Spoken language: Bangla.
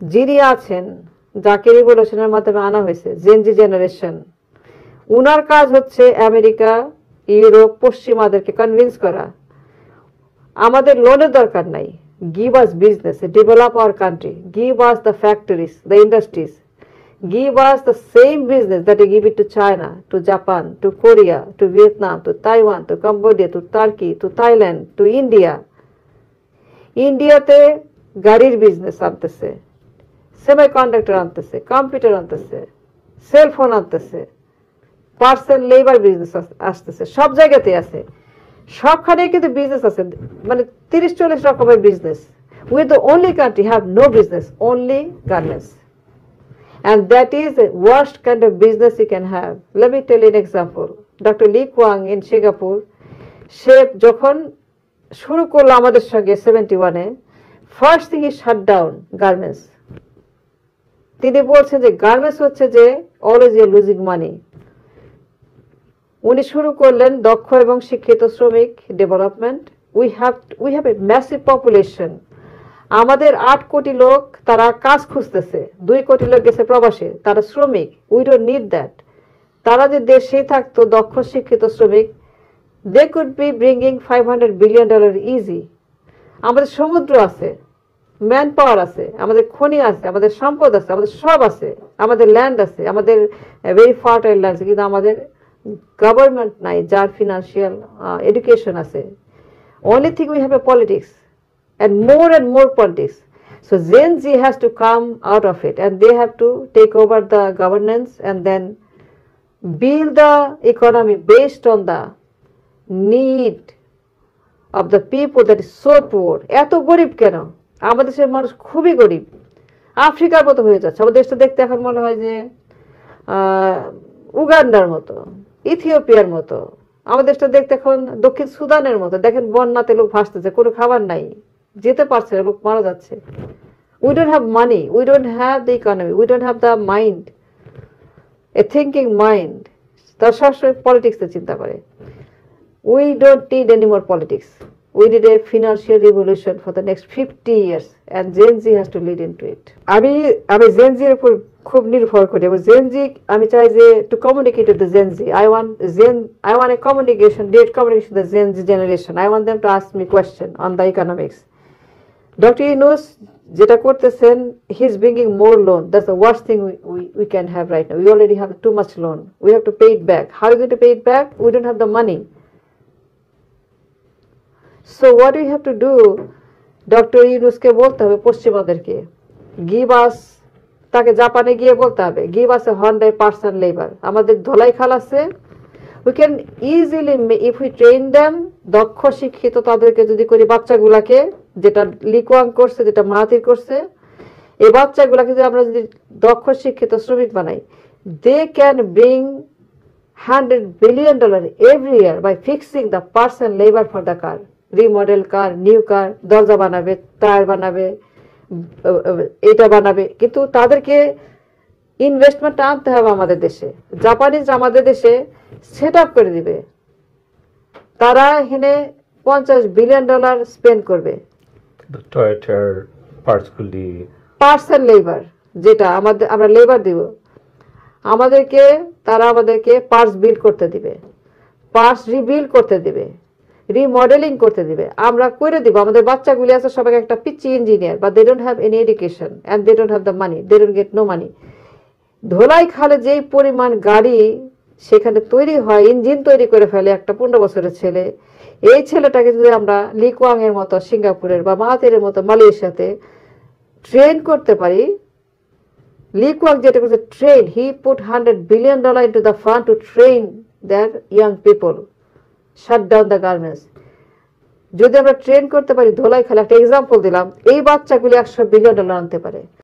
যিনি আছেন, যাকে রিভলিউশনের মাধ্যমে আনা হয়েছে, জেনজি জেনারেশন, উনার কাজ হচ্ছে আমেরিকা, ইউরোপ, পশ্চিমাদেরকে কনভিন্স করা আমাদের লোনের দরকার নাই, give us business, develop our country, give us the factories, the industries, give us the same business that you give it to China, to Japan, to Korea, to Vietnam, to Taiwan, to Cambodia, to Turkey, to Thailand, to India. ইন্ডিয়াতে গাড়ির বিজনেস আনতেছে, সেমিকন্ডাক্টর আনতেছে, কম্পিউটার আনতেছে, সেলফোন আনতেছে, পার্সেল লেবার বিজনেস আসতেছে, সব জায়গাতে আছে, সবখানে কিন্তু বিজনেস আছে, মানে 30-40 রকমের business. We the only country have no business, only garments. And that is the worst kind of business you can have. Let me tell you an example. Dr. Lee Kuan in Singapore, সে যখন শুরু করলো আমাদের সঙ্গে 71-এ, ফার্স্ট থিং ই শাট ডাউন গার্মেন্টস। তিনি বলছেন যে গার্মেন্টস হচ্ছে যে অলওয়েজ ইউ লুজিং মানি। উনি শুরু করলেন দক্ষ এবং শিক্ষিত শ্রমিক development. We have a massive population. আমাদের 8 কোটি লোক তারা কাজ খুঁজতেছে, 2 কোটি লোক গেছে প্রবাসে, তারা শ্রমিক। We don't need that. তারা যে দেশেই থাকতো দক্ষ শিক্ষিত শ্রমিক, they could be bringing $500 billion easy. আমাদের সমুদ্র আছে, ম্যান পাওয়ার আছে, আমাদের খনি আছে, আমাদের সম্পদ আছে, আমাদের সব আছে, আমাদের ল্যান্ড আছে, আমাদের ভেরি ফার্টাইল ল্যান্ড আছে, কিন্তু আমাদের গভর্নমেন্ট নাই যার ফিনান্সিয়াল এডুকেশন আছে। Only thing we have a politics and more politics. So Gen Z has to come out of it, and they have to take over the governance and then build the economy based on the need of the people that is so poor. এত গরিব কেন? আমাদের দেশের মানুষ খুবই গরিব, আফ্রিকার মতো হয়ে যাচ্ছে। আমাদের দেশটা দেখতে এখন মনে হয় যে উগান্ডার মতো, ইথিওপিয়ার মতো। আমাদের দেশটা দেখতে এখন দক্ষিণ সুদানের মতো। দেখেন বন্যাতে লোক ভাসতেছে, কোনো খাবার নাই, যেতে পারছে না, লোক মারা যাচ্ছে। We don't have money, we don't have the economy, we don't have the mind, A thinking mind. তার সবসময় পলিটিক্সে চিন্তা করে। We don't need any more politics, we need a financial revolution for the next 50 years, and Gen Z has to lead into it. আমি Gen Z এর উপর খুব নির্ভর করি, এবং Gen Z আমি চাই যে to communicate with the Gen Z. I want a communication, direct communication with the Gen Z generation. I want them to ask me question on the economics. Dr. Yunus যেটা করতেছেন, he is bringing more loan. That's the worst thing we can have right now. We already have too much loan. We have to pay it back. How are we going to pay it back? We don't have the money. So what we have to do, Dr. Yunusকে বলতে হবে পশ্চিমাদেরকে, give us, তাকে জাপানে গিয়ে বলতে হবে, give us a 100% labor. আমাদের ধলাই খাল আছে, we can easily, if we train them, দক্ষ শিক্ষিত তাদেরকে যদি করি, বাচ্চাগুলাকে, যেটা লি কুয়াং করছে, যেটা মাহাথির করছে, এই বাচ্চাগুলাকে যদি আমরা যদি দক্ষ শিক্ষিত শ্রমিক বানাই, they can bring $100 billion every year by fixing the person labor for the car, remodel car, new car, দরজা বানাবে, টায়ার বানাবে, এটা বানাবে। কিন্তু তাদেরকে ইনভেস্টমেন্ট আনতে হবে আমাদের দেশে। জাপানিজ আমাদের দেশে সেট আপ করে দিবে, তারা এখানে $50 বিলিয়ন স্পেন্ড করবে। টয়োটার পার্টসগুলি, পার্সন লেবার, যেটা আমরা লেবার দিব, আমাদেরকে তারা আমাদেরকে পার্টস বিল্ড করতে দিবে, পার্টস রিবিল্ড করতে দিবে, রিমডেলিং করতে দিবে, আমরা করে দিব। আমাদের বাচ্চাগুলি আছে সবাই একটা পিচ্চি ইঞ্জিনিয়ার, বা they don't have any education and they don't have the money, they don't get no money. ধোলাই খালে যেই পরিমাণ গাড়ি সেখানে তৈরি হয়, ইঞ্জিন তৈরি করে ফেলে একটা 15 বছরের ছেলে। এই ছেলেটাকে যদি আমরা লি কুয়াং এর মতো সিঙ্গাপুরের বা মাহাথিরের মতো মালয়েশিয়াতে ট্রেন করতে পারি, লি কুয়াং যেটা করছে train, he put $100 billion into the fund to train their young people, shut down the garments. যদি আমরা ট্রেন করতে পারি ধোলাই খালে, একটা এক্সাম্পল দিলাম, এই বাচ্চাগুলি $100 বিলিয়ন আনতে পারে।